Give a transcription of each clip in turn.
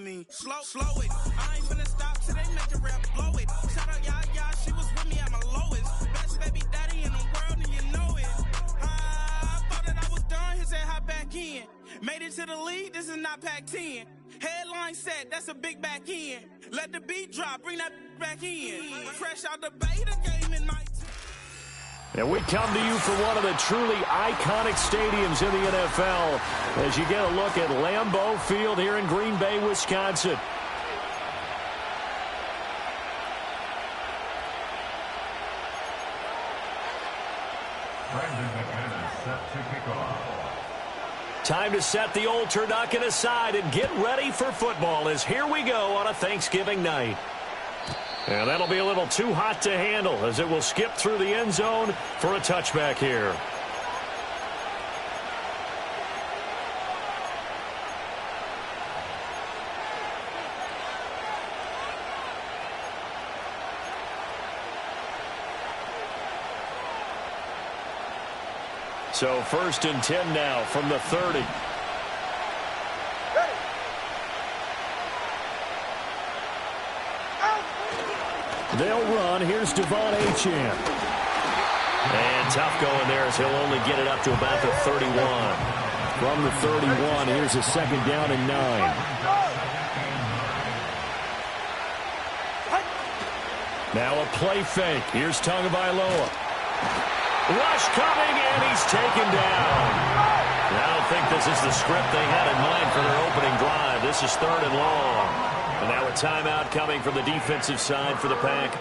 me. Slow it. I ain't finna stop till they make the rap blow it. Shout out, yeah, she was with me at my lowest. Best baby daddy in the world, and you know it. I thought that I was done, he said hop back in. Made it to the league, this is not Pac-10. Headline set, that's a big back end. Let the beat drop, bring that back in. Fresh out the beta game in my And we come to you from one of the truly iconic stadiums in the NFL as you get a look at Lambeau Field here in Green Bay, Wisconsin. Time to set the old turducken aside and get ready for football as here we go on a Thanksgiving night. And that'll be a little too hot to handle as it will skip through the end zone for a touchback here. So 1st and 10 now from the 30. They'll run. Here's Devon Achane. And tough going there as he'll only get it up to about the 31. From the 31, here's a 2nd down and 9. Now a play fake. Here's Tagovailoa. Rush coming, and he's taken down. I don't think this is the script they had in mind for their opening drive. This is 3rd and long. And now a timeout coming from the defensive side for the Pack.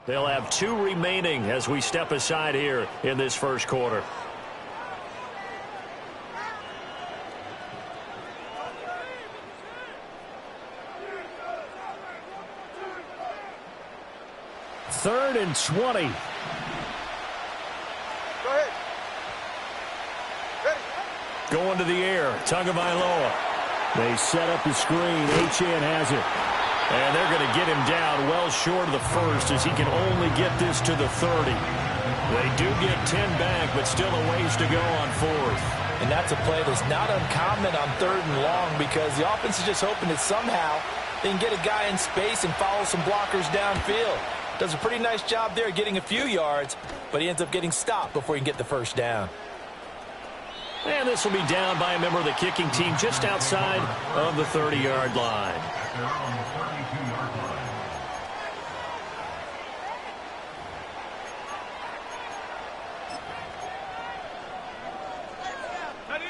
They'll have 2 remaining as we step aside here in this first quarter. Third and 20. Go ahead. Ready. Going to the air. Tagovailoa. They set up the screen. Achane has it. And they're going to get him down well short of the first as he can only get this to the 30. They do get 10 back, but still a ways to go on 4th. And that's a play that's not uncommon on 3rd and long because the offense is just hoping that somehow they can get a guy in space and follow some blockers downfield. Does a pretty nice job there getting a few yards, but he ends up getting stopped before he can get the first down. And this will be down by a member of the kicking team just outside of the 30-yard line.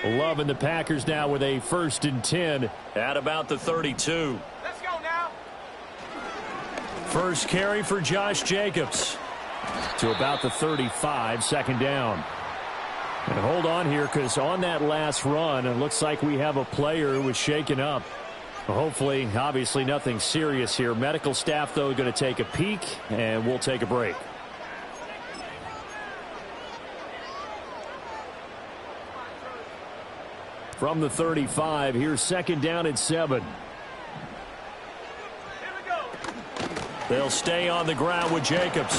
Loving the Packers now with a 1st and 10 at about the 32. Let's go now. First carry for Josh Jacobs to about the 35, 2nd down. And hold on here, because on that last run, it looks like we have a player who was shaken up. Hopefully, obviously nothing serious here. Medical staff, though, going to take a peek, and we'll take a break. From the 35, here's 2nd down and 7. They'll stay on the ground with Jacobs.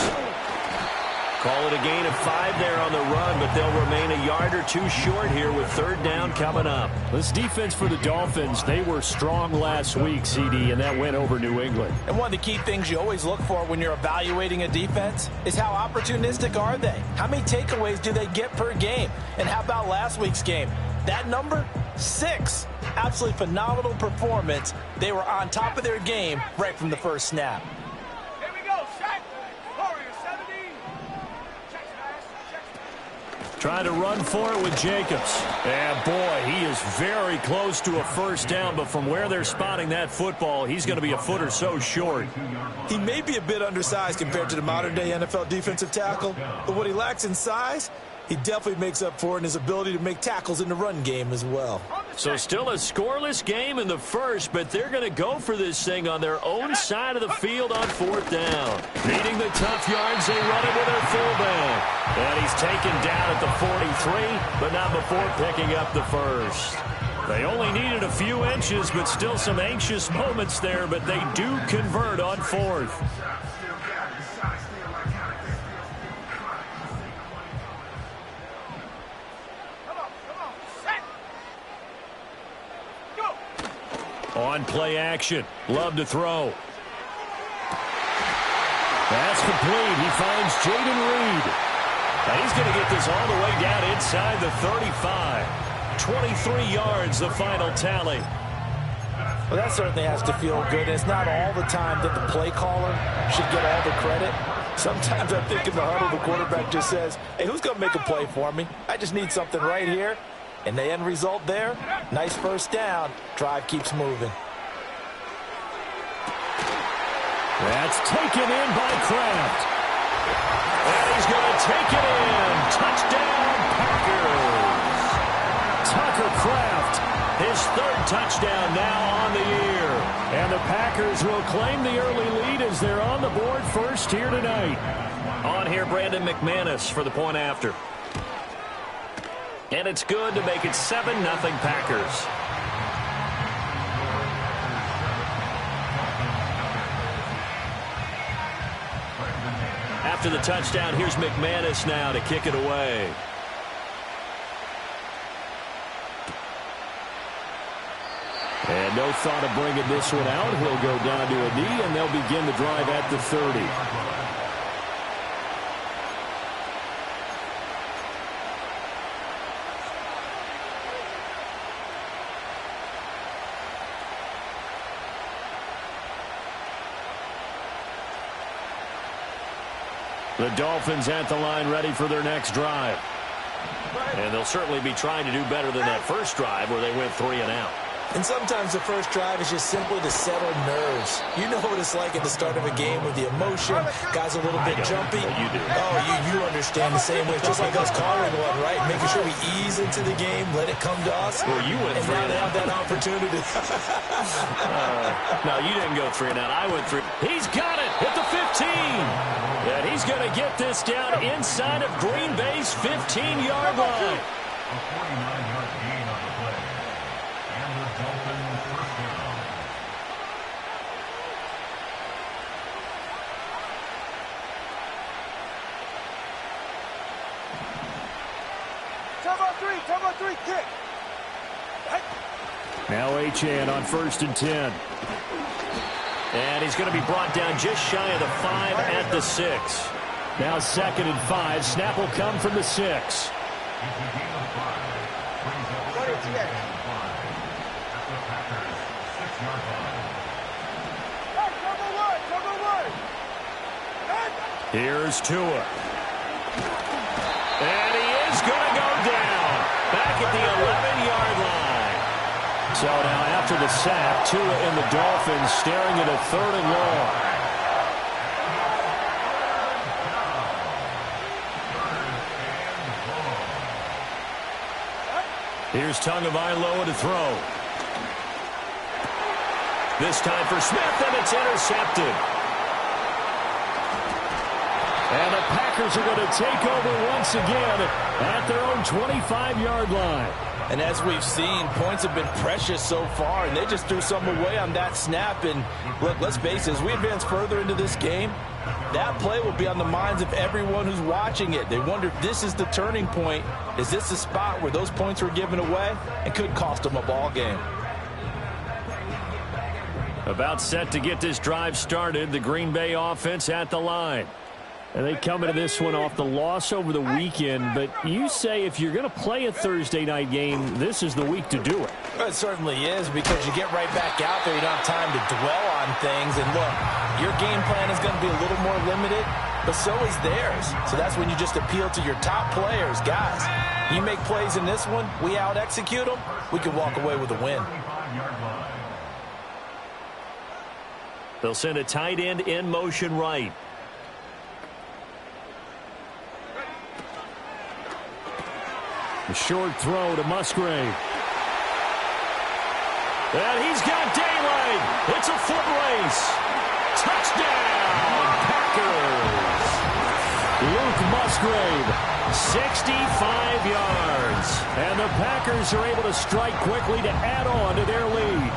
Call it a gain of 5 there on the run, but they'll remain a yard or 2 short here with 3rd down coming up. This defense for the Dolphins, they were strong last week, CD, and that went over New England. And one of the key things you always look for when you're evaluating a defense is how opportunistic are they? How many takeaways do they get per game? And how about last week's game? That number, 6. Absolutely phenomenal performance. They were on top of their game right from the first snap. Here we go, set. Warrior 17. Trying to run for it with Jacobs. And boy, he is very close to a 1st down, but from where they're spotting that football, he's going to be a foot or so short. He may be a bit undersized compared to the modern-day NFL defensive tackle, but what he lacks in size, he definitely makes up for in his ability to make tackles in the run game as well. So still a scoreless game in the first, but they're going to go for this thing on their own side of the field on 4th down. Needing the tough yards, they run it with their fullback. And he's taken down at the 43, but not before picking up the 1st. They only needed a few inches, but still some anxious moments there, but they do convert on 4th. On play action. Love to throw. That's complete. He finds Jaden Reed. And he's going to get this all the way down inside the 35. 23 yards, the final tally. Well, that certainly has to feel good. It's not all the time that the play caller should get all the credit. Sometimes I think in the huddle, the quarterback just says, hey, who's going to make a play for me? I just need something right here. And the end result there, nice 1st down. Drive keeps moving. That's taken in by Kraft. And he's going to take it in. Touchdown, Packers. Tucker Kraft, his 3rd touchdown now on the year. And the Packers will claim the early lead as they're on the board first here tonight. On here, Brandon McManus for the point after. And it's good to make it 7-0 Packers. After the touchdown, here's McManus now to kick it away. And no thought of bringing this one out. He'll go down to a knee, and they'll begin the drive at the 30. The Dolphins at the line ready for their next drive. And they'll certainly be trying to do better than that first drive where they went 3 and out. And sometimes the first drive is just simply to settle nerves. You know what it's like at the start of a game with the emotion. Guys a little bit jumpy. You do. Oh, you understand the same way. It's just like us calling one, right? Making sure we ease into the game, let it come to us. Well, you went 3 and now they have that opportunity. No, you didn't go 3 and out. I went 3. He's got it at the 15. And he's going to get this down inside of Green Bay's 15-yard line. A 49-yard gain on the play. And the Dolphins first down. Turbo 3, kick. Now Achane on 1st and 10. And he's going to be brought down just shy of the 5 at the 6. Now 2nd and 5. Snap will come from the 6. Here's Tua. And he is going to go down. Back at the So now after the sack, Tua and the Dolphins staring at a 3rd and long. Here's Tagovailoa to throw. This time for Smith, and it's intercepted. And the Packers are going to take over once again at their own 25-yard line. And as we've seen, points have been precious so far, and they just threw some away on that snap. And look, let's face it, as we advance further into this game, that play will be on the minds of everyone who's watching it. They wonder if this is the turning point. Is this the spot where those points were given away and could cost them a ball game? About set to get this drive started, the Green Bay offense at the line. And they come into this one off the loss over the weekend, but you say if you're going to play a Thursday night game, this is the week to do it. Well, it certainly is, because you get right back out there. You don't have time to dwell on things. And look, your game plan is going to be a little more limited, but so is theirs. So that's when you just appeal to your top players. Guys, you make plays in this one, we out-execute them, we can walk away with a win. They'll send a tight end in motion right. A short throw to Musgrave. And he's got daylight. It's a foot race. Touchdown, Packers. Luke Musgrave, 65 yards. And the Packers are able to strike quickly to add on to their lead.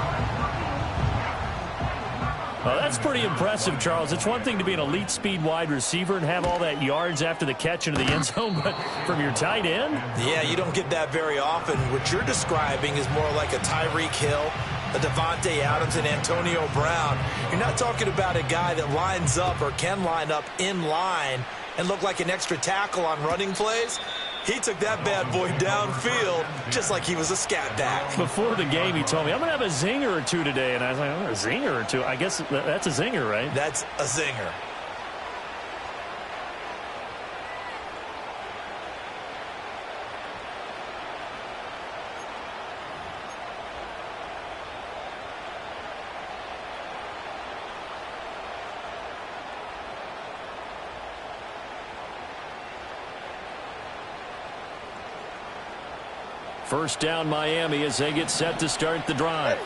That's pretty impressive, Charles. It's one thing to be an elite speed wide receiver and have all that yards after the catch into the end zone, but from your tight end? Yeah, you don't get that very often. What you're describing is more like a Tyreek Hill, a Devontae Adams, and Antonio Brown. You're not talking about a guy that lines up or can line up in line and look like an extra tackle on running plays. He took that bad boy downfield just like he was a scat back. Before the game, he told me, I'm going to have a zinger or two today. And I was like, oh, a zinger or two? I guess that's a zinger, right? That's a zinger. First down, Miami, as they get set to start the drive.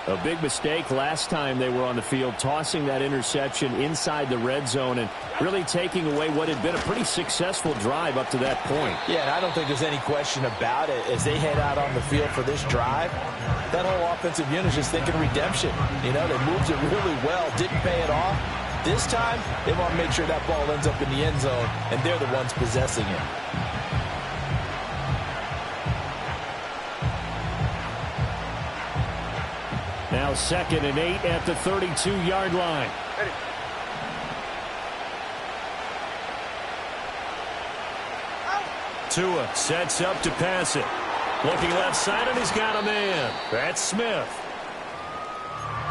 A big mistake last time they were on the field, tossing that interception inside the red zone and really taking away what had been a pretty successful drive up to that point. Yeah, and I don't think there's any question about it. As they head out on the field for this drive, that whole offensive unit is just thinking redemption. You know, they moved it really well, didn't pay it off. This time, they want to make sure that ball ends up in the end zone, and they're the ones possessing it. Now 2nd and 8 at the 32-yard line. Ready. Tua sets up to pass it. Looking left side, and he's got a man. That's Smith.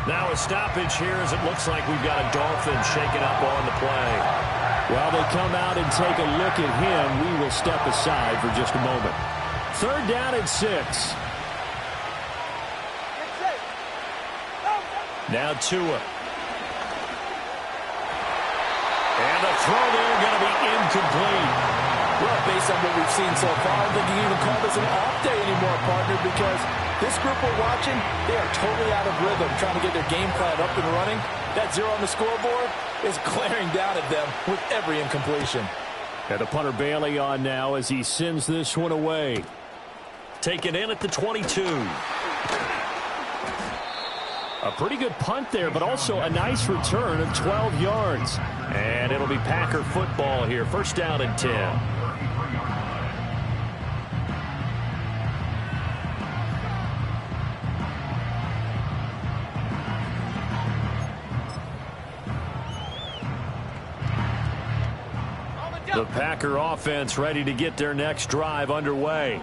Now a stoppage here as it looks like we've got a Dolphin shaken up on the play. While they come out and take a look at him, we will step aside for just a moment. 3rd down and 6. Now Tua. And the throw there going to be incomplete. Well, based on what we've seen so far, I don't think you can even call this an off day anymore, partner, because this group we're watching, they are totally out of rhythm, trying to get their game plan up and running. That 0 on the scoreboard is glaring down at them with every incompletion. And the punter Bailey on now as he sends this one away. Taken in at the 22. A pretty good punt there, but also a nice return of 12 yards. And it'll be Packer football here. 1st down and 10. The Packer offense ready to get their next drive underway.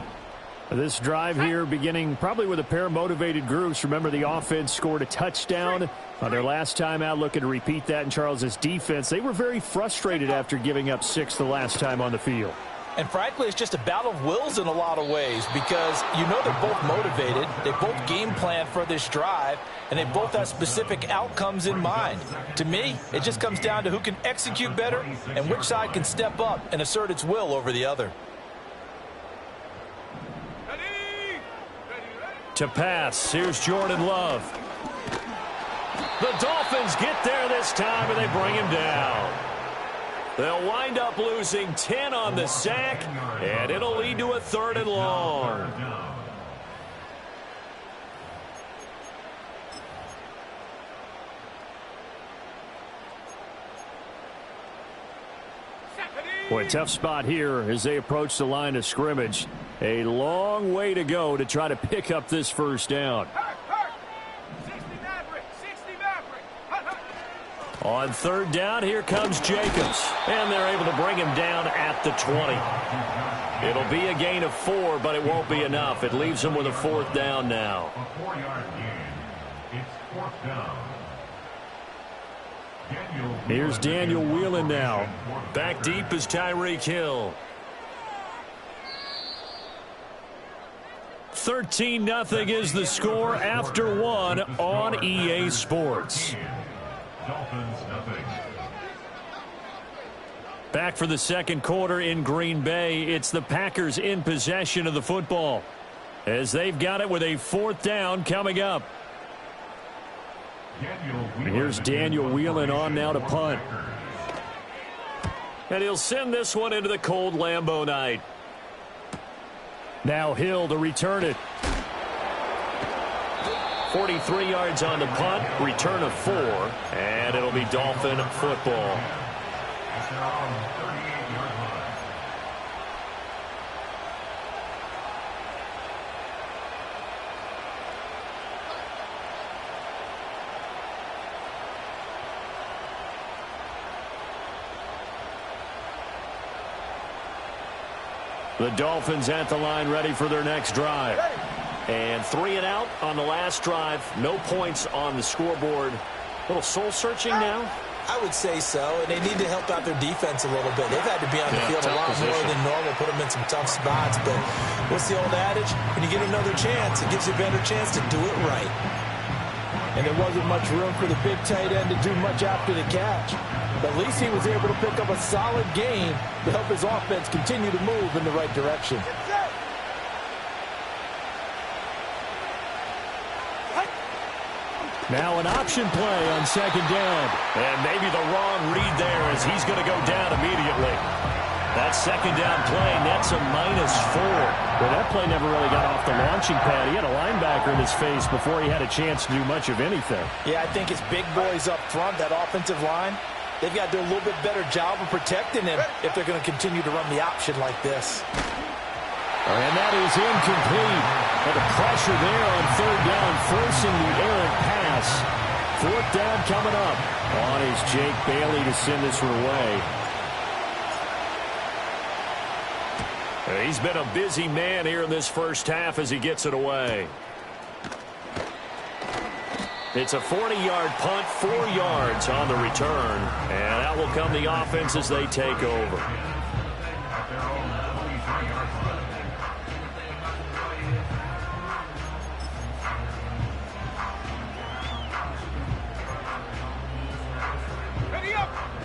This drive here beginning probably with a pair of motivated groups. Remember, the offense scored a touchdown on their last time out, looking to repeat that in Charles's defense. They were very frustrated after giving up 6 the last time on the field. And frankly, it's just a battle of wills in a lot of ways because you know they're both motivated, they both game plan for this drive, and they both have specific outcomes in mind. To me, it just comes down to who can execute better and which side can step up and assert its will over the other. To pass, here's Jordan Love. The Dolphins get there this time, and they bring him down. They'll wind up losing 10 on the sack, and it'll lead to a 3rd and long. Boy, tough spot here as they approach the line of scrimmage. A long way to go to try to pick up this first down. On 3rd down, here comes Jacobs. And they're able to bring him down at the 20. It'll be a gain of 4, but it won't be enough. It leaves them with a 4th down now. A 4-yard gain. It's 4th down. Here's Daniel Whelan now. Back deep is Tyreek Hill. 13-0 is the score after 1 on EA Sports. Dolphins nothing. Back for the second quarter in Green Bay. It's the Packers in possession of the football as they've got it with a 4th down coming up. Here's Daniel Whelan on now to punt. And he'll send this one into the cold Lambeau night. Now Hill to return it. 43 yards on the punt, return of 4, and it'll be Dolphin football. The Dolphins at the line ready for their next drive. And 3 and out on the last drive. No points on the scoreboard. A little soul-searching now? I would say so, and they need to help out their defense a little bit. They've had to be on the field a lot more than normal, put them in some tough spots. But what's the old adage? When you get another chance, it gives you a better chance to do it right. And there wasn't much room for the big tight end to do much after the catch. But at least he was able to pick up a solid gain to help his offense continue to move in the right direction. Now an option play on 2nd down. And maybe the wrong read there as he's going to go down immediately. That 2nd down play nets a -4. But that play never really got off the launching pad. He had a linebacker in his face before he had a chance to do much of anything. Yeah, I think it's big boys up front, that offensive line. They've got to do a little bit better job of protecting him if they're going to continue to run the option like this. And that is incomplete. And the pressure there on 3rd down, forcing the errant pass. 4th down coming up. On is Jake Bailey to send this one away. He's been a busy man here in this first half as he gets it away. It's a 40-yard punt, 4 yards on the return. And out will come the offense as they take over.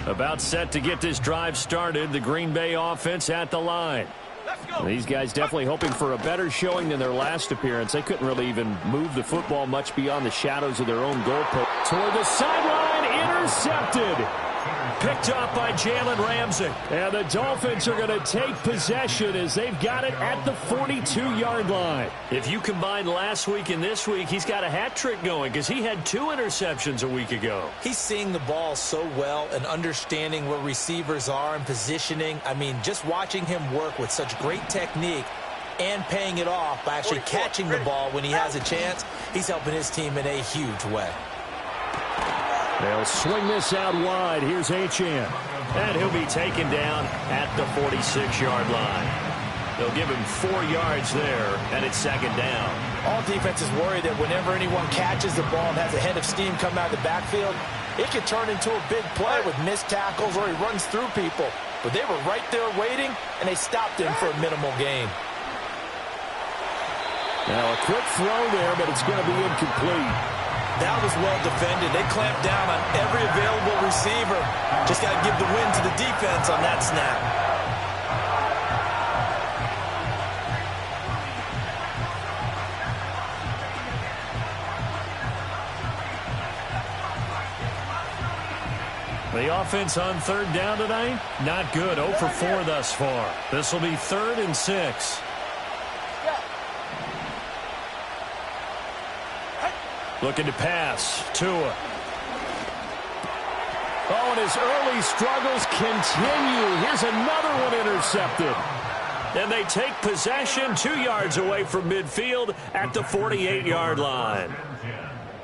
About set to get this drive started. The Green Bay offense at the line. These guys definitely hoping for a better showing than their last appearance. They couldn't really even move the football much beyond the shadows of their own goalpost. Toward the sideline, intercepted. Picked off by Jalen Ramsey. And the Dolphins are going to take possession as they've got it at the 42-yard line. If you combine last week and this week, he's got a hat trick going because he had 2 interceptions a week ago. He's seeing the ball so well and understanding where receivers are and positioning. I mean, just watching him work with such great technique and paying it off by actually catching the ball when he has a chance, he's helping his team in a huge way. They'll swing this out wide. Here's Achane. And he'll be taken down at the 46-yard line. They'll give him 4 yards there, and it's 2nd down. All defenses worry that whenever anyone catches the ball and has a head of steam come out of the backfield, It could turn into a big play with missed tackles or he runs through people. But they were right there waiting, and they stopped him for a minimal gain. Now a quick throw there, but it's going to be incomplete. That was well defended. They clamped down on every available receiver. Just got to give the win to the defense on that snap. The offense on third down tonight, not good. 0 for 4 thus far. This will be 3rd and 6. Looking to pass. Tua. Oh, and his early struggles continue. Here's another one intercepted. And they take possession 2 yards away from midfield at the 48-yard line.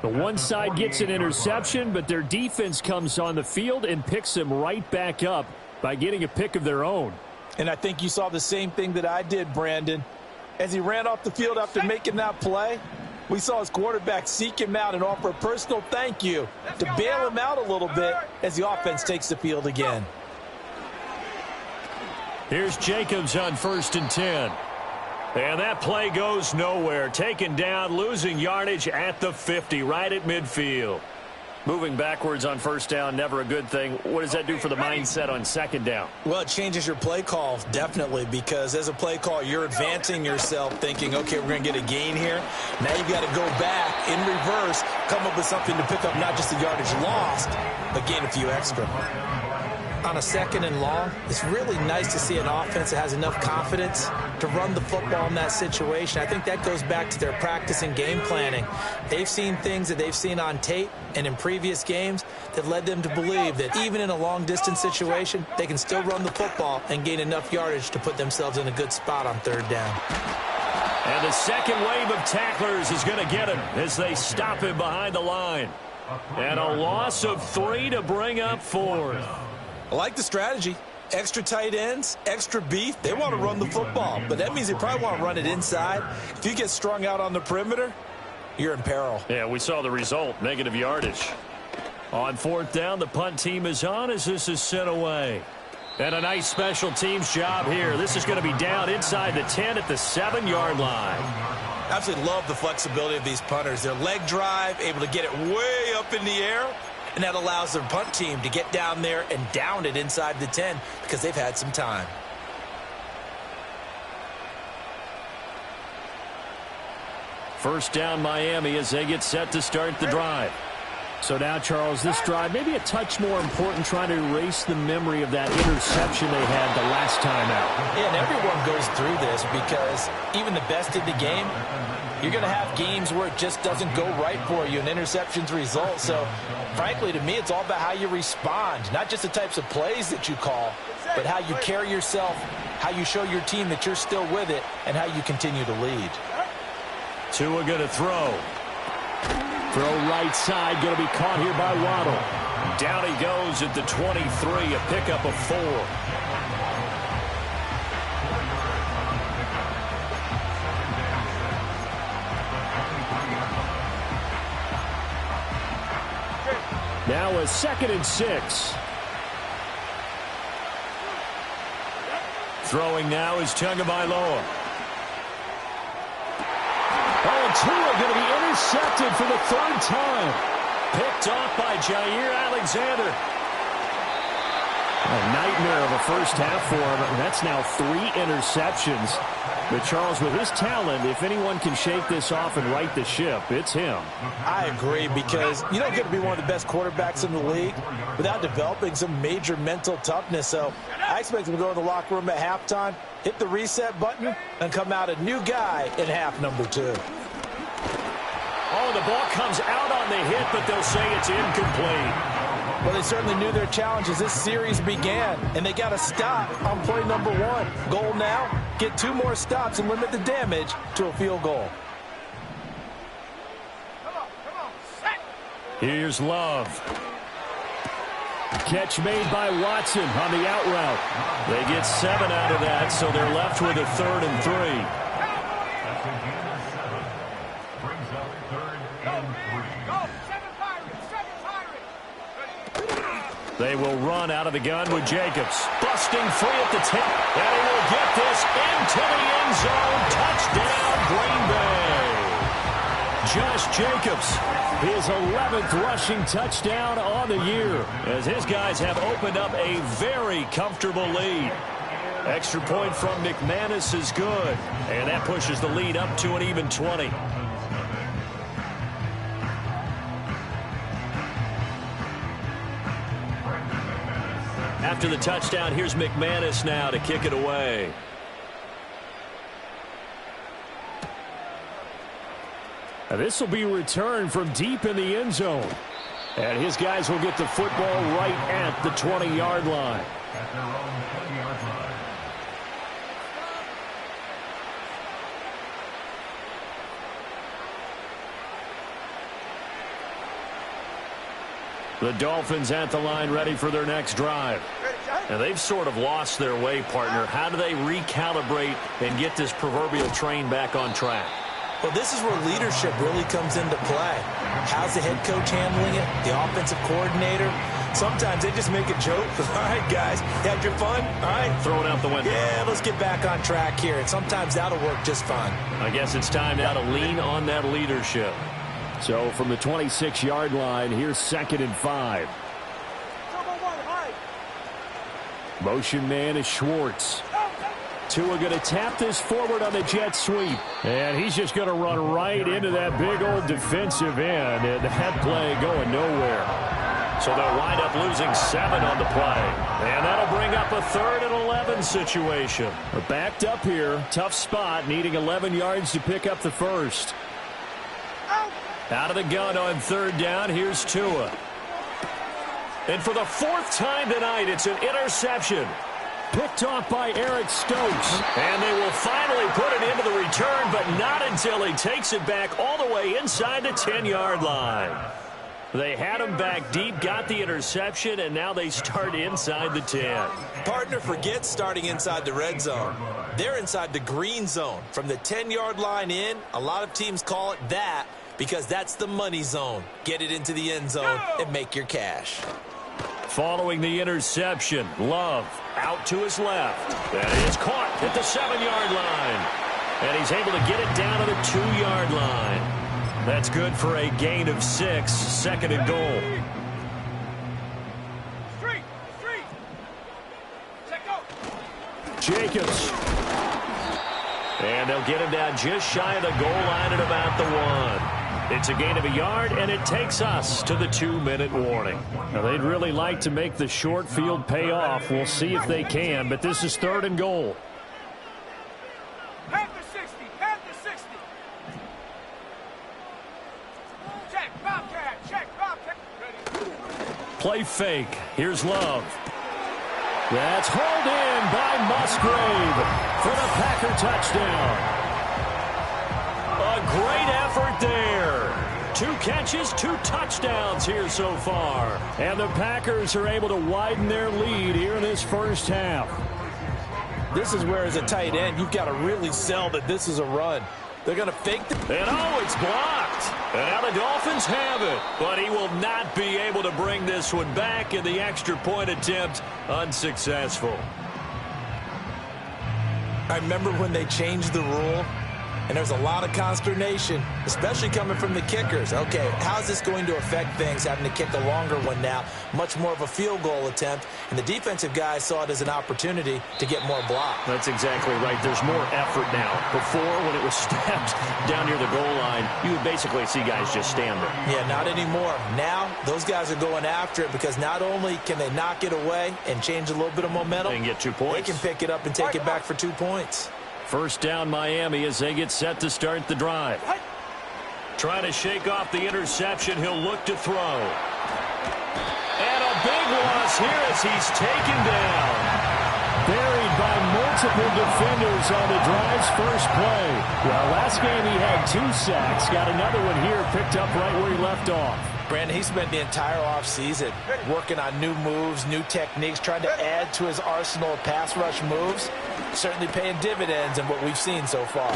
The one side gets an interception, but their defense comes on the field and picks them right back up by getting a pick of their own. And I think you saw the same thing that I did, Brandon. As he ran off the field after making that play, we saw his quarterback seek him out and offer a personal thank you to bail him out a little bit as the offense takes the field again. Here's Jacobs on 1st and 10. And that play goes nowhere. Taken down, losing yardage at the 50, right at midfield. Moving backwards on 1st down, never a good thing. What does that do for the mindset on 2nd down? Well, it changes your play call, definitely, because as a play call, you're advancing yourself thinking, okay, we're going to get a gain here. Now you've got to go back in reverse, come up with something to pick up not just the yardage lost, but gain a few extra. On a 2nd and long, it's really nice to see an offense that has enough confidence to run the football in that situation. I think that goes back to their practice and game planning. They've seen things that they've seen on tape and in previous games that led them to believe that even in a long-distance situation, they can still run the football and gain enough yardage to put themselves in a good spot on 3rd down. And the second wave of tacklers is going to get him as they stop him behind the line. And a loss of 3 to bring up 4th. I like the strategy. Extra tight ends, extra beef. They want to run the football, but that means they probably want to run it inside. If you get strung out on the perimeter, you're in peril. Yeah, we saw the result, negative yardage. On 4th down, the punt team is on as this is sent away. And a nice special teams job here. This is going to be down inside the 10 at the 7-yard line. Absolutely love the flexibility of these punters. Their leg drive, able to get it way up in the air. And that allows their punt team to get down there and down it inside the 10 because they've had some time. First down Miami as they get set to start the drive. So now, Charles, this drive maybe a touch more important, trying to erase the memory of that interception they had the last time out. Yeah, and everyone goes through this because even the best in the game, you're going to have games where it just doesn't go right for you and interceptions result. So, frankly, to me, it's all about how you respond, not just the types of plays that you call, but how you carry yourself, how you show your team that you're still with it, and how you continue to lead. Tua going to throw. Throw right side, going to be caught here by Waddle. Down he goes at the 23, a pickup of 4. Now a 2nd and 6. Throwing now is Tagovailoa. Oh, and Tua going to be intercepted for the 3rd time. Picked off by Jair Alexander. A nightmare of a first half for him. That's now 3 interceptions. But, Charles, with his talent, if anyone can shake this off and right the ship, it's him. I agree, because you don't get to be one of the best quarterbacks in the league without developing some major mental toughness. So I expect him to go in the locker room at halftime, hit the reset button, and come out a new guy in half number 2. Oh, the ball comes out on the hit, but they'll say it's incomplete. Well, they certainly knew their challenge as this series began, and they got a stop on play number 1. Goal now, get 2 more stops and limit the damage to a field goal. Here's Love. Catch made by Watson on the out route. They get 7 out of that, so they're left with a 3rd and 3. They will run out of the gun with Jacobs. Busting free at the 10. And he will get this into the end zone. Touchdown, Green Bay. Josh Jacobs, his 11th rushing touchdown on the year, as his guys have opened up a very comfortable lead. Extra point from McManus is good, and that pushes the lead up to an even 20. After the touchdown, here's McManus now to kick it away. Now this will be returned from deep in the end zone. And his guys will get the football right at the 20-yard line. At their own 20-yard line. The Dolphins at the line, ready for their next drive. Now they've sort of lost their way, partner. How do they recalibrate and get this proverbial train back on track? Well, this is where leadership really comes into play. How's the head coach handling it? The offensive coordinator? Sometimes they just make a joke. All right, guys, you had your fun? All right. Throw it out the window. Yeah, let's get back on track here. And sometimes that'll work just fine. I guess it's time now to lean on that leadership. So from the 26-yard line, here's 2nd and 5. Motion man is Schwartz. Tua going to tap this forward on the jet sweep. And he's just going to run right into that big old defensive end. And that play going nowhere. So they'll wind up losing 7 on the play. And that'll bring up a 3rd and 11 situation. We're backed up here. Tough spot, needing 11 yards to pick up the first. Out of the gun on 3rd down, here's Tua. And for the 4th time tonight, it's an interception. Picked off by Eric Stokes. And they will finally put it into the return, but not until he takes it back all the way inside the 10-yard line. They had him back deep, got the interception, and now they start inside the 10. Partner, forget starting inside the red zone. They're inside the green zone. From the 10-yard line in, a lot of teams call it that because that's the money zone. Get it into the end zone and make your cash. Following the interception, Love out to his left. That is caught at the 7-yard line. And he's able to get it down to the 2-yard line. That's good for a gain of 6, 2nd and goal. Jacobs. And they'll get him down just shy of the goal line at about the 1. It's a gain of a yard, and it takes us to the 2-minute warning. Now, they'd really like to make the short field pay off. We'll see if they can, but this is 3rd and goal. Panther 60, Panther 60. Check, Bobcat. Ready. Play fake. Here's Love. That's hauled in by Musgrave for the Packer touchdown. A great effort there. 2 catches, 2 touchdowns here so far. And the Packers are able to widen their lead here in this first half. This is where, as a tight end, you've got to really sell that this is a run. They're going to fake the... And oh, it's blocked. And now the Dolphins have it. But he will not be able to bring this one back, and the extra point attempt unsuccessful. I remember when they changed the rule, and there's a lot of consternation, especially coming from the kickers. Okay, how's this going to affect things, having to kick a longer one now? Much more of a field goal attempt, and the defensive guys saw it as an opportunity to get more block. That's exactly right. There's more effort now. Before, when it was snapped down near the goal line, you would basically see guys just stand there. Yeah, not anymore. Now, those guys are going after it because not only can they knock it away and change a little bit of momentum, and get 2 points. They can pick it up and take it back for 2 points. First down Miami as they get set to start the drive. Trying to shake off the interception. He'll look to throw. And a big loss here as he's taken down. Buried by multiple defenders on the drive's first play. Well, last game he had 2 sacks. Got another one here picked up right where he left off. Brandon, he spent the entire offseason working on new moves, new techniques, trying to add to his arsenal of pass rush moves. Certainly paying dividends in what we've seen so far.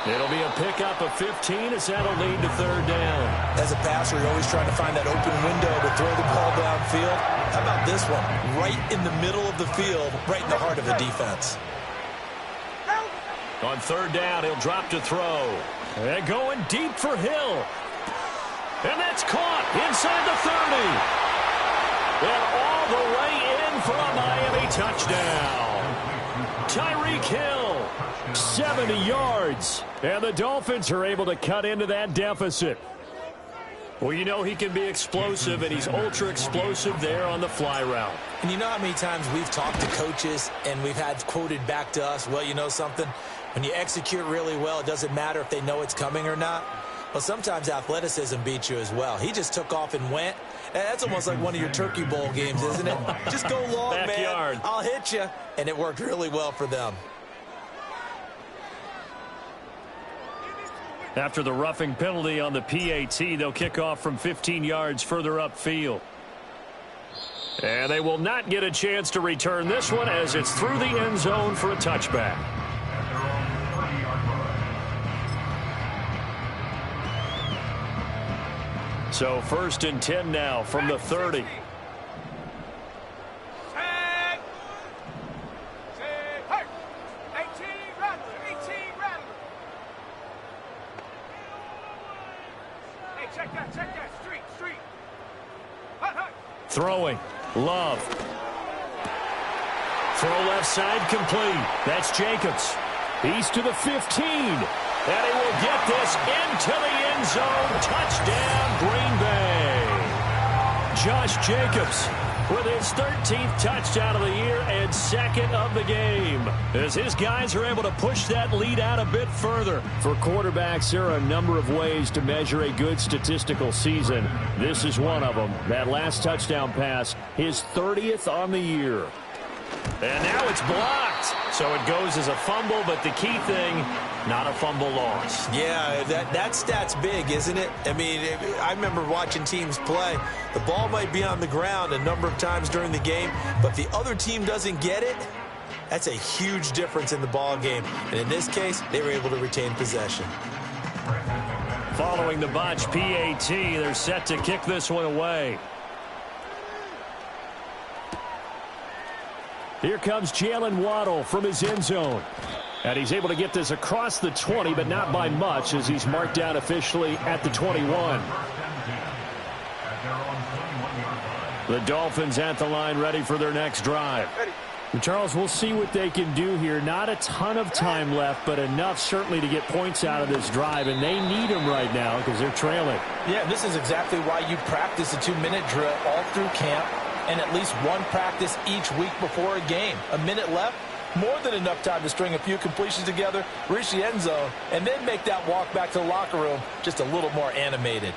It'll be a pickup of 15 as that'll lead to third down. As a passer, you're always trying to find that open window to throw the ball downfield. How about this one? Right in the middle of the field, right in the heart of a defense. On third down, he'll drop to throw. And going deep for Hill. And that's caught inside the 30. And all the way in for a Miami touchdown. Tyreek Hill, 70 yards. And the Dolphins are able to cut into that deficit. Well, you know he can be explosive, and he's ultra-explosive there on the fly route. And you know how many times we've talked to coaches and we've had quoted back to us, well, you know something? When you execute really well, it doesn't matter if they know it's coming or not. Well, sometimes athleticism beats you as well. He just took off and went. And that's almost like one of your Turkey Bowl games, isn't it? Just go long, Backyard. man. I'll hit you. And it worked really well for them. After the roughing penalty on the PAT, they'll kick off from 15 yards further upfield. And they will not get a chance to return this one as it's through the end zone for a touchback. So 1st and 10 now from the 30. Throwing. Love. Throw left side complete. That's Jacobs. He's to the 15. And he will get this into the end zone. Touchdown, Green Bay. Josh Jacobs with his 13th touchdown of the year and 2nd of the game, as his guys are able to push that lead out a bit further. For quarterbacks, there are a number of ways to measure a good statistical season. This is one of them. That last touchdown pass, his 30th on the year. And now it's blocked. So it goes as a fumble, but the key thing, not a fumble loss. Yeah, that stat's big, isn't it? I mean, I remember watching teams play. The ball might be on the ground a number of times during the game, but if the other team doesn't get it, that's a huge difference in the ball game. And in this case, they were able to retain possession. Following the botch PAT, they're set to kick this one away. Here comes Jalen Waddle from his end zone. And he's able to get this across the 20, but not by much, as he's marked down officially at the 21. The Dolphins at the line, ready for their next drive. And Charles, we'll see what they can do here. Not a ton of time left, but enough certainly to get points out of this drive, and they need them right now because they're trailing. Yeah, this is exactly why you practice a 2-minute drill all through camp, and at least one practice each week before a game. A minute left, more than enough time to string a few completions together, reach the end zone, and then make that walk back to the locker room just a little more animated.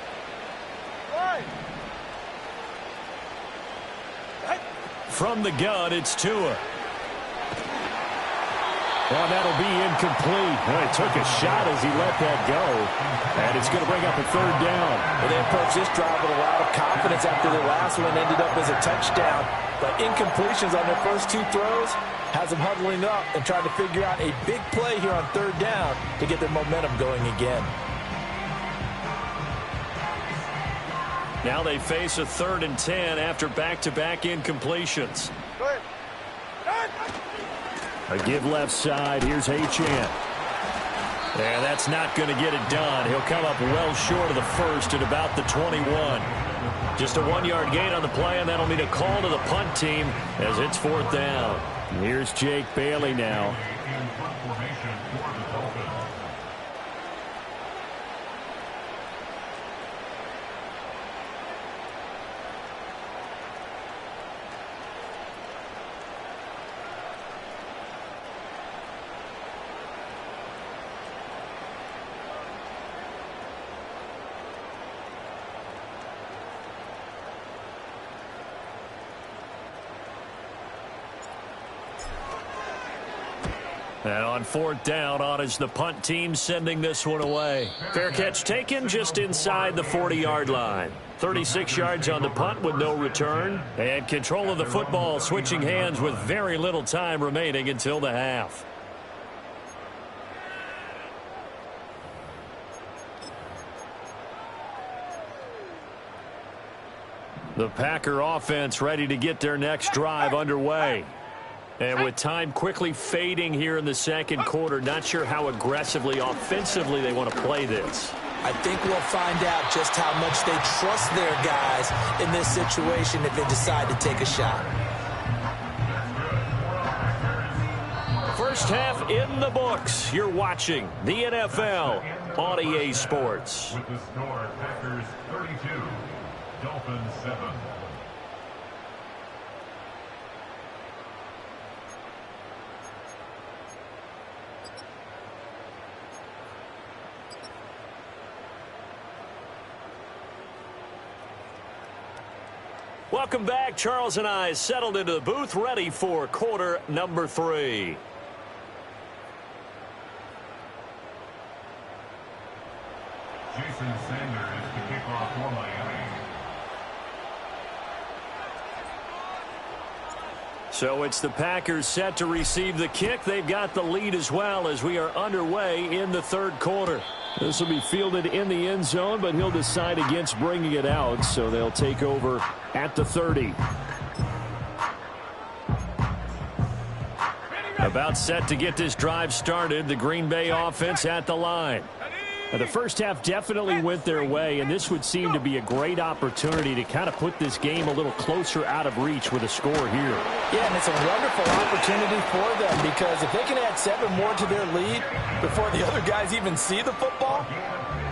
From the gun, it's Tua. Well, that'll be incomplete. Well, he took a shot as he let that go. And it's going to bring up a third down. Well, they approached this drive with a lot of confidence after their last one ended up as a touchdown. But incompletions on their first 2 throws has them huddling up and trying to figure out a big play here on third down to get their momentum going again. Now they face a 3rd and 10 after back-to-back incompletions. A give left side. Here's Achane. And that's not going to get it done. He'll come up well short of the first at about the 21. Just a 1-yard gain on the play, and that'll mean a call to the punt team as it's 4th down. Here's Jake Bailey now. And on 4th down, on is the punt team sending this one away. Fair catch taken just inside the 40-yard line. 36 yards on the punt with no return. And control of the football switching hands with very little time remaining until the half. The Packer offense ready to get their next drive underway. And with time quickly fading here in the second quarter, not sure how aggressively, offensively they want to play this. I think we'll find out just how much they trust their guys in this situation if they decide to take a shot. First half in the books. You're watching the NFL on EA Sports. With the score, Packers 32, Dolphins 7. Welcome back. Charles and I settled into the booth, ready for quarter number 3. Jason Sanders to kick off for Miami. So it's the Packers set to receive the kick. They've got the lead as well as we are underway in the third quarter. This will be fielded in the end zone, but he'll decide against bringing it out, so they'll take over at the 30. About set to get this drive started, the Green Bay offense at the line. The first half definitely went their way, and this would seem to be a great opportunity to kind of put this game a little closer out of reach with a score here. Yeah, and it's a wonderful opportunity for them because if they can add 7 more to their lead before the other guys even see the football,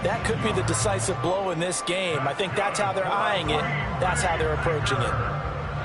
that could be the decisive blow in this game. I think that's how they're eyeing it. That's how they're approaching it.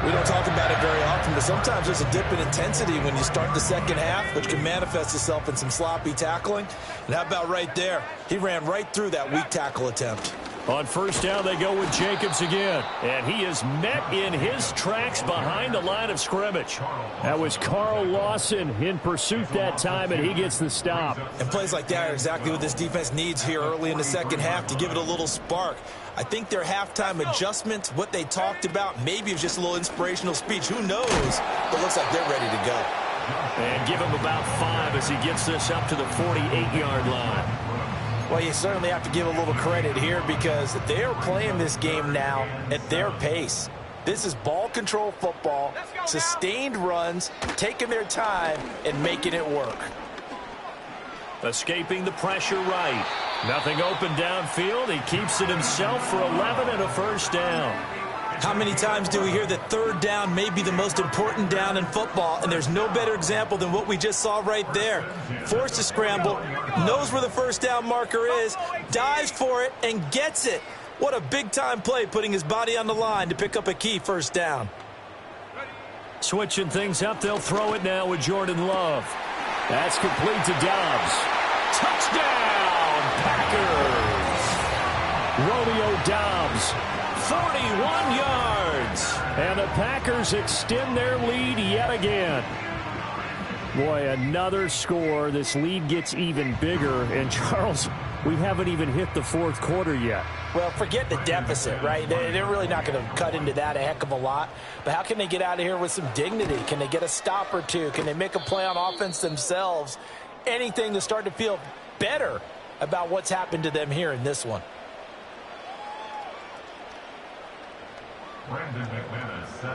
We don't talk about it very often, but sometimes there's a dip in intensity when you start the second half, which can manifest itself in some sloppy tackling. And how about right there? He ran right through that weak tackle attempt. On first down, they go with Jacobs again. And he is met in his tracks behind the line of scrimmage. That was Carl Lawson in pursuit that time, and he gets the stop. And plays like that are exactly what this defense needs here early in the second half to give it a little spark. I think their halftime adjustments, what they talked about, maybe it was just a little inspirational speech. Who knows? But looks like they're ready to go. And give him about 5 as he gets this up to the 48-yard line. Well, you certainly have to give a little credit here because they are playing this game now at their pace. This is ball control football, sustained runs, taking their time, and making it work. Escaping the pressure right. Nothing open downfield. He keeps it himself for 11 and a first down. How many times do we hear that third down may be the most important down in football, and there's no better example than what we just saw right there. Forced to scramble, knows where the first down marker is, dives for it, and gets it. What a big-time play, putting his body on the line to pick up a key first down. Switching things up, they'll throw it now with Jordan Love. That's complete to Dobbs. Touchdown, Packers! Romeo Dobbs, 41 yards. And the Packers extend their lead yet again. Boy, another score. This lead gets even bigger. And, Charles, we haven't even hit the fourth quarter yet. Well, forget the deficit, right? They're really not going to cut into that a heck of a lot. But how can they get out of here with some dignity? Can they get a stop or two? Can they make a play on offense themselves? Anything to start to feel better about what's happened to them here in this one.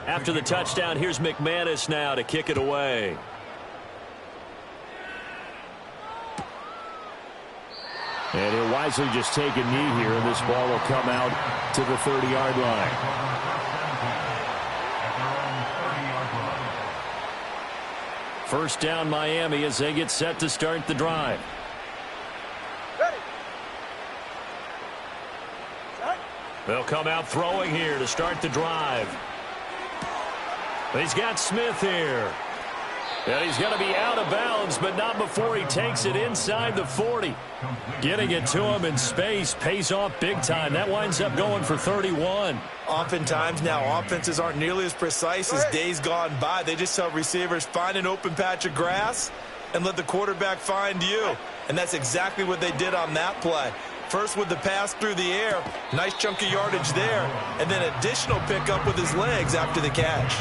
After the touchdown, here's McManus now to kick it away. And he'll wisely just take a knee here, and this ball will come out to the 30-yard line. First down, Miami, as they get set to start the drive. They'll come out throwing here to start the drive. He's got Smith here. And he's going to be out of bounds, but not before he takes it inside the 40. Getting it to him in space pays off big time. That winds up going for 31. Oftentimes now, offenses aren't nearly as precise as days gone by. They just tell receivers, find an open patch of grass and let the quarterback find you. And that's exactly what they did on that play. First with the pass through the air, nice chunk of yardage there, and then additional pickup with his legs after the catch.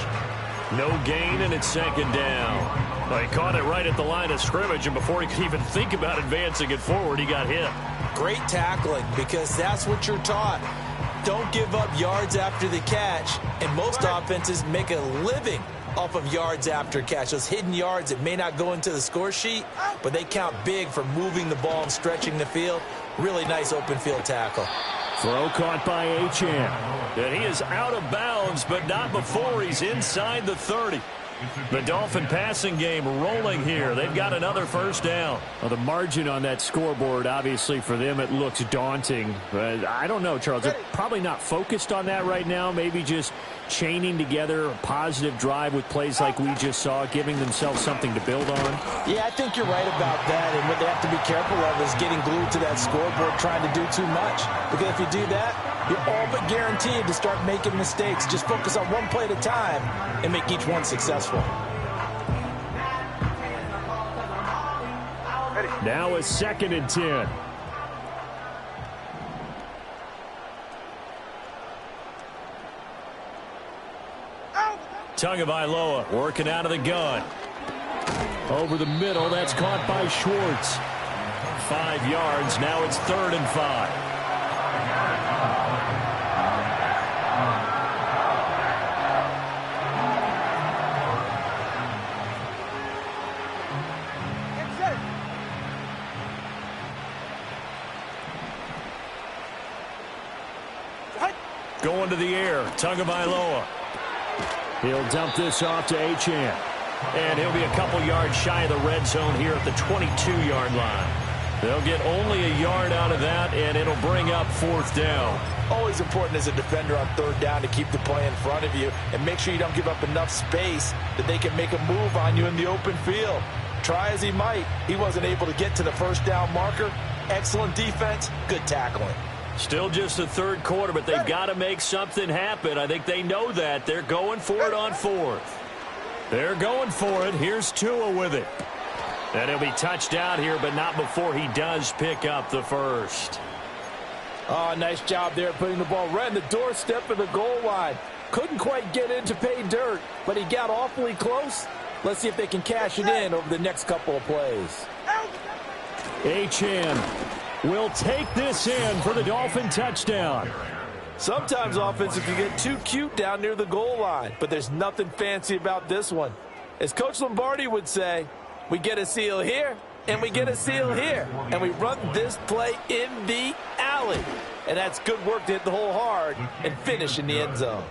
No gain, and it's second down. Well, he caught it right at the line of scrimmage, and before he could even think about advancing it forward, he got hit. Great tackling, because that's what you're taught. don't give up yards after the catch, and most offenses make a living off of yards after catch. Those hidden yards that may not go into the score sheet, but they count big for moving the ball and stretching the field. Really nice open field tackle. Throw caught by Achane. And he is out of bounds, but not before he's inside the 30. The Dolphin passing game rolling here. They've got another first down. Well, the margin on that scoreboard, obviously, for them, it looks daunting. But I don't know, Charles. They're probably not focused on that right now. Maybe just chaining together a positive drive with plays like we just saw, giving themselves something to build on. Yeah, I think you're right about that. And what they have to be careful of is getting glued to that scoreboard trying to do too much. Because if you do that, you're all but guaranteed to start making mistakes. Just focus on one play at a time and make each one successful. Now a 2nd and 10. Tagovailoa working out of the gun. Over the middle, that's caught by Schwartz. 5 yards, now it's 3rd and 5. Going to the air, Tagovailoa. He'll dump this off to Achane. And he'll be a couple yards shy of the red zone here at the 22-yard line. They'll get only a yard out of that, and it'll bring up 4th down. Always important as a defender on 3rd down to keep the play in front of you and make sure you don't give up enough space that they can make a move on you in the open field. Try as he might, he wasn't able to get to the 1st down marker. Excellent defense, good tackling. Still just the 3rd quarter, but they've got to make something happen. I think they know that. They're going for it on 4th. They're going for it. Here's Tua with it. And he'll be touched out here, but not before he does pick up the 1st. Oh, nice job there putting the ball right in the doorstep of the goal line. Couldn't quite get in to pay dirt, but he got awfully close. Let's see if they can cash it in over the next couple of plays. Achane will take this in for the Dolphin touchdown. Sometimes offenses can get too cute down near the goal line, but there's nothing fancy about this one. As Coach Lombardi would say, we get a seal here, and we get a seal here, and we run this play in the alley. And that's good work to hit the hole hard and finish in the end zone.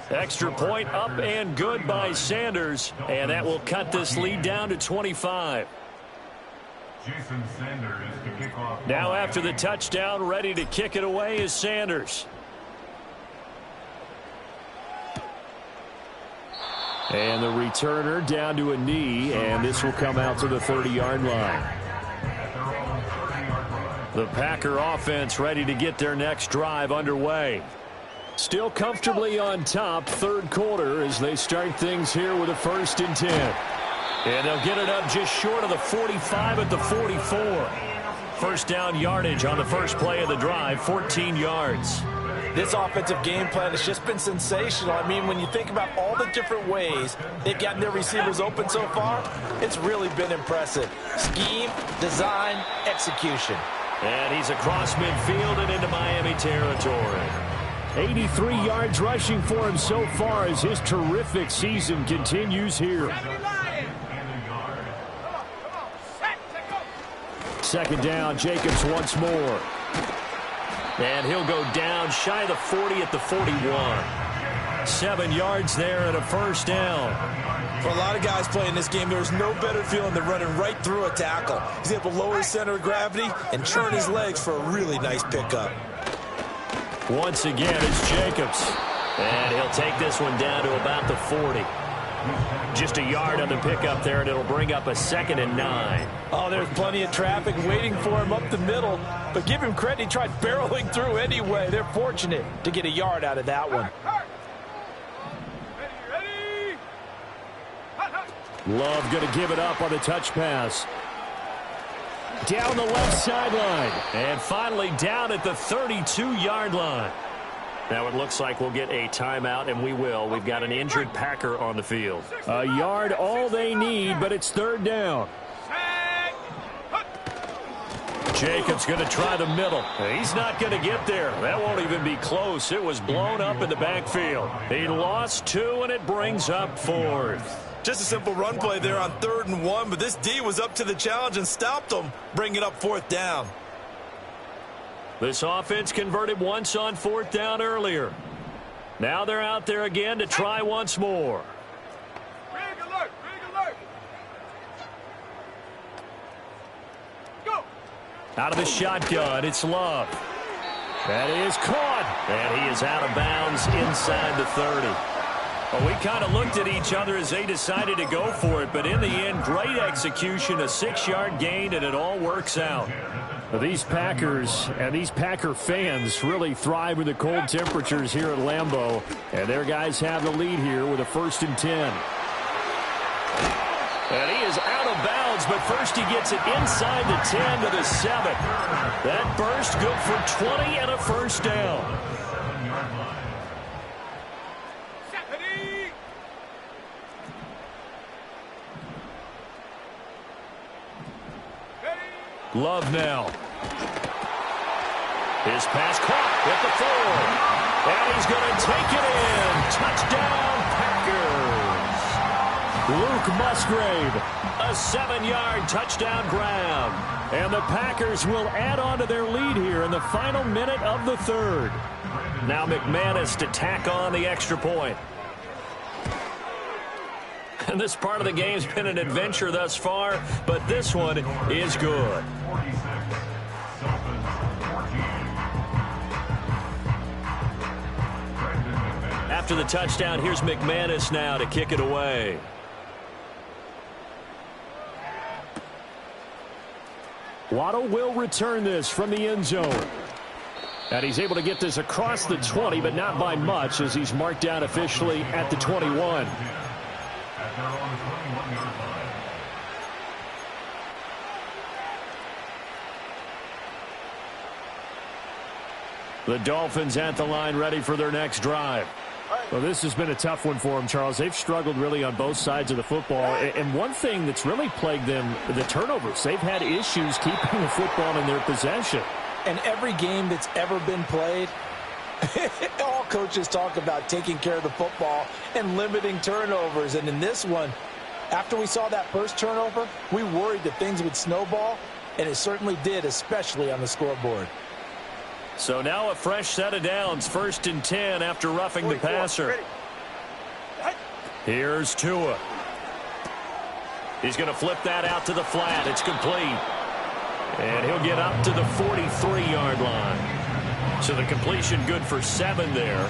Extra point up and good by Sanders, and that will cut this lead down to 25. Jason Sanders to kick off. Now after the touchdown, ready to kick it away is Sanders. And the returner down to a knee, and this will come out to the 30-yard line. The Packer offense ready to get their next drive underway. Still comfortably on top, 3rd quarter, as they start things here with a 1st and 10. And they'll get it up just short of the 45 at the 44. First down yardage on the first play of the drive, 14 yards. This offensive game plan has just been sensational. I mean, when you think about all the different ways they've gotten their receivers open so far, it's really been impressive. Scheme, design, execution. And he's across midfield and into Miami territory. 83 yards rushing for him so far as his terrific season continues here. 2nd down, Jacobs once more. And he'll go down shy of the 40 at the 41. 7 yards there and a first down. For a lot of guys playing this game, there's no better feeling than running right through a tackle. He's able to lower his center of gravity and turn his legs for a really nice pickup. Once again, it's Jacobs. And he'll take this one down to about the 40. Just a yard on the pickup there, and it'll bring up a 2nd and 9. Oh, there's plenty of traffic waiting for him up the middle. But give him credit, he tried barreling through anyway. They're fortunate to get a yard out of that one. Love going to give it up on the touch pass. Down the left sideline. And finally down at the 32-yard line. Now it looks like we'll get a timeout, and we will. We've got an injured Packer on the field. A yard all they need, but it's 3rd down. Jacobs going to try the middle. He's not going to get there. That won't even be close. It was blown up in the backfield. He lost 2, and it brings up 4th. Just a simple run play there on 3rd and 1, but this D was up to the challenge and stopped him, bringing up 4th down. This offense converted once on 4th down earlier. Now they're out there again to try once more. Rig alert! Rig alert! Go! Out of the shotgun, it's Love. That is caught, and he is out of bounds inside the 30. Well, we kind of looked at each other as they decided to go for it, but in the end, great execution, a 6-yard gain, and it all works out. These Packers and these Packer fans really thrive in the cold temperatures here at Lambeau, and their guys have the lead here with a 1st and 10. And he is out of bounds, but first he gets it inside the 10 to the 7. That burst good for 20 and a 1st down. Love now. His pass caught at the 4. And he's going to take it in. Touchdown, Packers. Luke Musgrave, a 7-yard touchdown grab. And the Packers will add on to their lead here in the final minute of the 3rd. Now McManus to tack on the extra point. And this part of the game's been an adventure thus far, but this one is good. After the touchdown, here's McManus now to kick it away. Waddle will return this from the end zone. And he's able to get this across the 20, but not by much, as he's marked down officially at the 21. The Dolphins at the line, ready for their next drive. Well, this has been a tough one for them, Charles. They've struggled really on both sides of the football. And one thing that's really plagued them, the turnovers. They've had issues keeping the football in their possession. And every game that's ever been played, all coaches talk about taking care of the football and limiting turnovers. And in this one, after we saw that first turnover, we worried that things would snowball, and it certainly did, especially on the scoreboard. So now a fresh set of downs, 1st and 10 after roughing the passer. Here's Tua. He's going to flip that out to the flat. It's complete. And he'll get up to the 43-yard line. So the completion good for 7 there,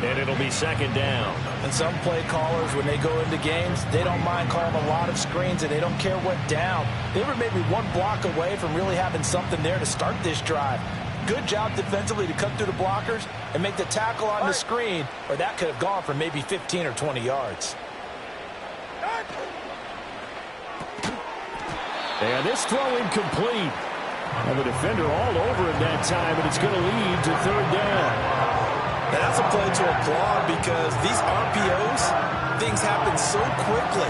and it'll be 2nd down. And some play callers, when they go into games, they don't mind calling a lot of screens, and they don't care what down. They were maybe one block away from really having something there to start this drive. Good job defensively to cut through the blockers and make the tackle on the screen, or that could have gone for maybe 15 or 20 yards. And this throw incomplete. And the defender all over him that time, and it's going to lead to 3rd down. And that's a play to applaud, because these RPOs, things happen so quickly.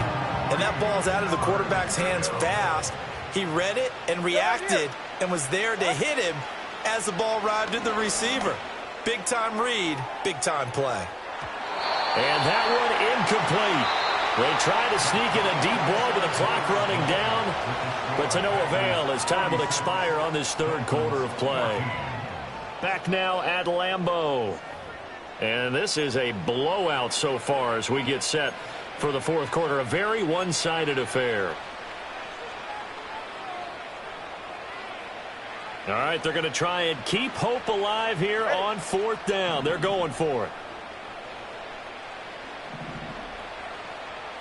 And that ball's out of the quarterback's hands fast. He read it and reacted and was there to hit him as the ball arrived at the receiver. Big-time read, big-time play. And that one incomplete. They try to sneak in a deep ball with the clock running down, but to no avail as time will expire on this 3rd quarter of play. Back now at Lambeau. And this is a blowout so far as we get set for the 4th quarter. A very one-sided affair. All right, they're going to try and keep hope alive here on 4th down. They're going for it.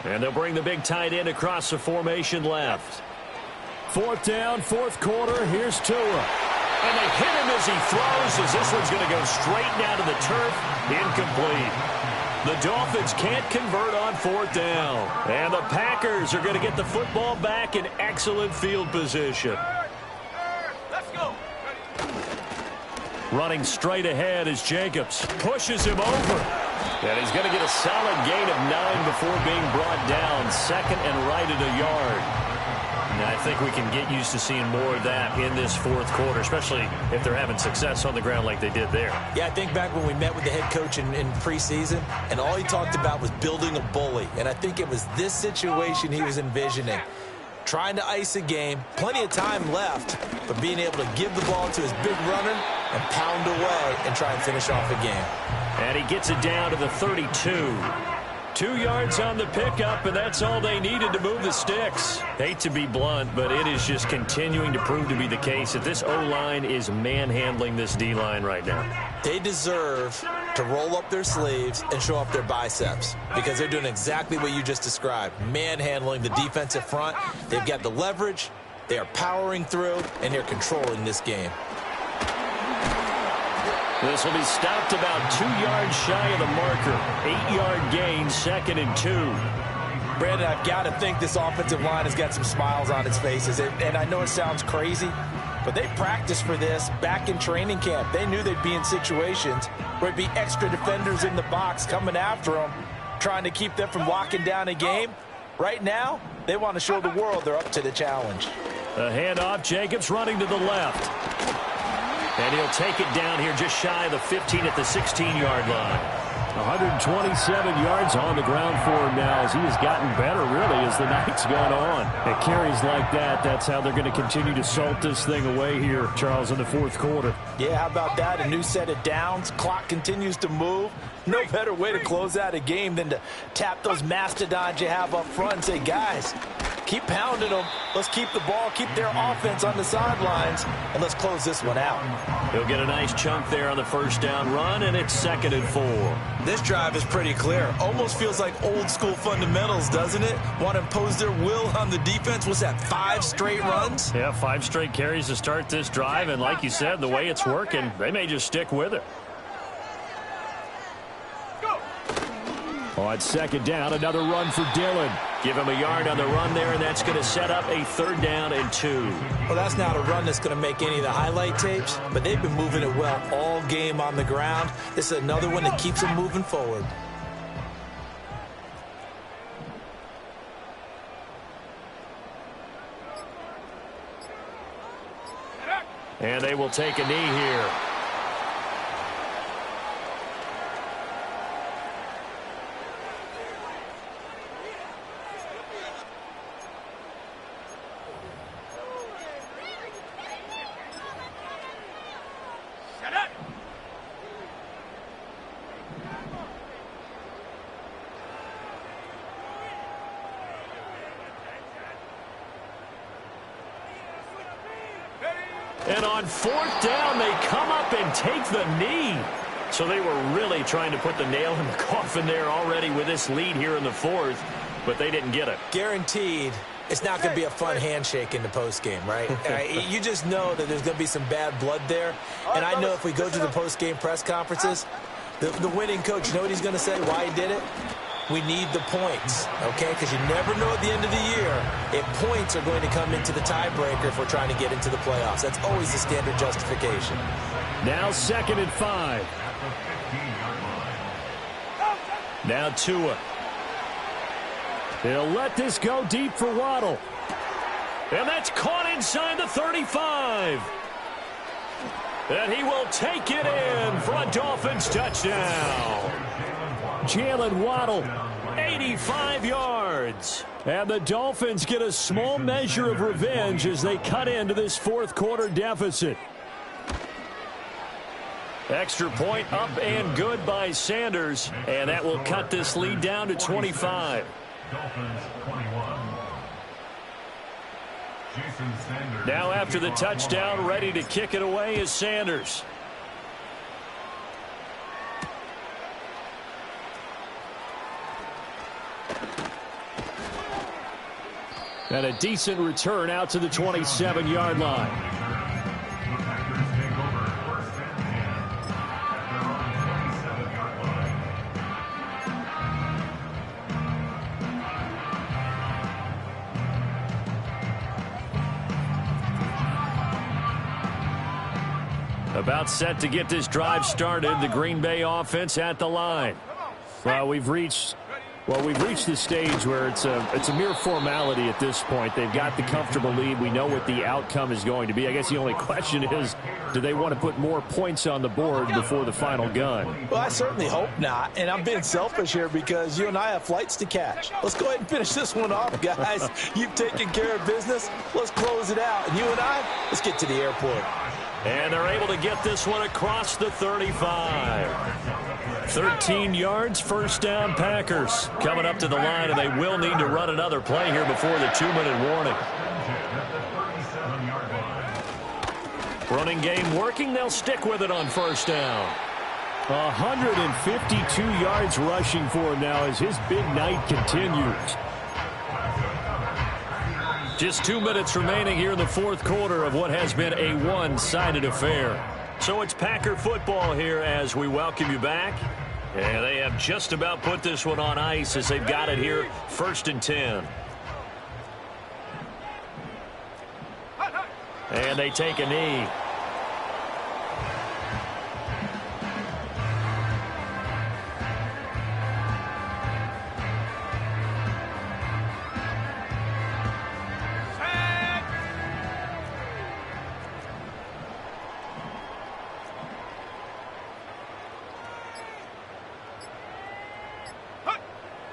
And they'll bring the big tight end across the formation left. 4th down, 4th quarter. Here's Tua. And they hit him as he throws, as this one's going to go straight down to the turf. Incomplete. The Dolphins can't convert on 4th down. And the Packers are going to get the football back in excellent field position. Let's go. Running straight ahead as Jacobs pushes him over. And he's going to get a solid gain of 9 before being brought down. 2nd and right at a yard. And I think we can get used to seeing more of that in this fourth quarter, especially if they're having success on the ground like they did there. Yeah, I think back when we met with the head coach in preseason, and all he talked about was building a bully. And I think it was this situation he was envisioning. Trying to ice a game, plenty of time left, but being able to give the ball to his big runner and pound away and try and finish off a game. And he gets it down to the 32. 2 yards on the pickup, and that's all they needed to move the sticks. Hate to be blunt, but it is just continuing to prove to be the case that this O-line is manhandling this D-line right now. They deserve to roll up their sleeves and show up their biceps because they're doing exactly what you just described, manhandling the defensive front. They've got the leverage, they are powering through, and they're controlling this game. This will be stopped about 2 yards shy of the marker. 8-yard gain, 2nd and 2. Brandon, I've got to think this offensive line has got some smiles on its faces. And I know it sounds crazy, but they practiced for this back in training camp. They knew they'd be in situations where it'd be extra defenders in the box coming after them, trying to keep them from locking down a game. Right now, they want to show the world they're up to the challenge. The handoff, Jacobs running to the left. And he'll take it down here just shy of the 15 at the 16-yard line. 127 yards on the ground for him now as he has gotten better, really, as the night's gone on. It carries like that. That's how they're going to continue to salt this thing away here, Charles, in the fourth quarter. Yeah, how about that? A new set of downs. Clock continues to move. No better way to close out a game than to tap those mastodons you have up front and say, guys, keep pounding them. Let's keep the ball, keep their offense on the sidelines, and let's close this one out. He'll get a nice chunk there on the first down run, and it's 2nd and 4. This drive is pretty clear. Almost feels like old school fundamentals, doesn't it? Want to impose their will on the defense. What's that, 5 straight runs? Yeah, 5 straight carries to start this drive, and like you said, the way it's working, they may just stick with it. On 2nd down, another run for Dillon. Give him a yard on the run there, and that's going to set up a 3rd down and 2. Well, that's not a run that's going to make any of the highlight tapes, but they've been moving it well all game on the ground. This is another one that keeps them moving forward. And they will take a knee here. And on 4th down, they come up and take the knee. So they were really trying to put the nail in the coffin there already with this lead here in the 4th, but they didn't get it. Guaranteed it's not going to be a fun handshake in the postgame, right? You just know that there's going to be some bad blood there. And I know if we go to the postgame press conferences, the winning coach, you know what he's going to say, why he did it? We need the points, okay? Because you never know at the end of the year if points are going to come into the tiebreaker if we're trying to get into the playoffs. That's always the standard justification. Now 2nd and 5. Now Tua. They'll let this go deep for Waddle. And that's caught inside the 35. And he will take it in for a Dolphins touchdown. Jalen Waddle, 85 yards. And the Dolphins get a small measure of revenge as they cut into this fourth quarter deficit. Extra point up and good by Sanders, and that will cut this lead down to 25. Dolphins 21. Jason Sanders. Now after the touchdown, ready to kick it away is Sanders. And a decent return out to the 27-yard line. The Packers take over 1st and 10 at their own 27-yard line. About set to get this drive started. The Green Bay offense at the line. Well, we've reached Well, we've reached the stage where it's a mere formality at this point. They've got the comfortable lead. We know what the outcome is going to be. I guess the only question is, do they want to put more points on the board before the final gun? Well, I certainly hope not, and I'm being selfish here because you and I have flights to catch. Let's go ahead and finish this one off, guys. You've taken care of business. Let's close it out, and you and I, let's get to the airport. And they're able to get this one across the 35. 13 yards, first down, Packers. Coming up to the line, and they will need to run another play here before the 2-minute warning. Running game working. They'll stick with it on first down. 152 yards rushing for him now as his big night continues. Just 2 minutes remaining here in the fourth quarter of what has been a one-sided affair. So it's Packer football here as we welcome you back. And they have just about put this one on ice as they've got it here, 1st and 10. And they take a knee.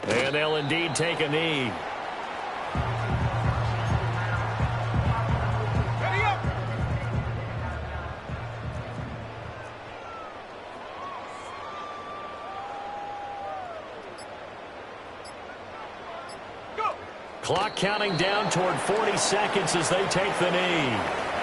And they'll indeed take a knee. Clock counting down toward 40 seconds as they take the knee.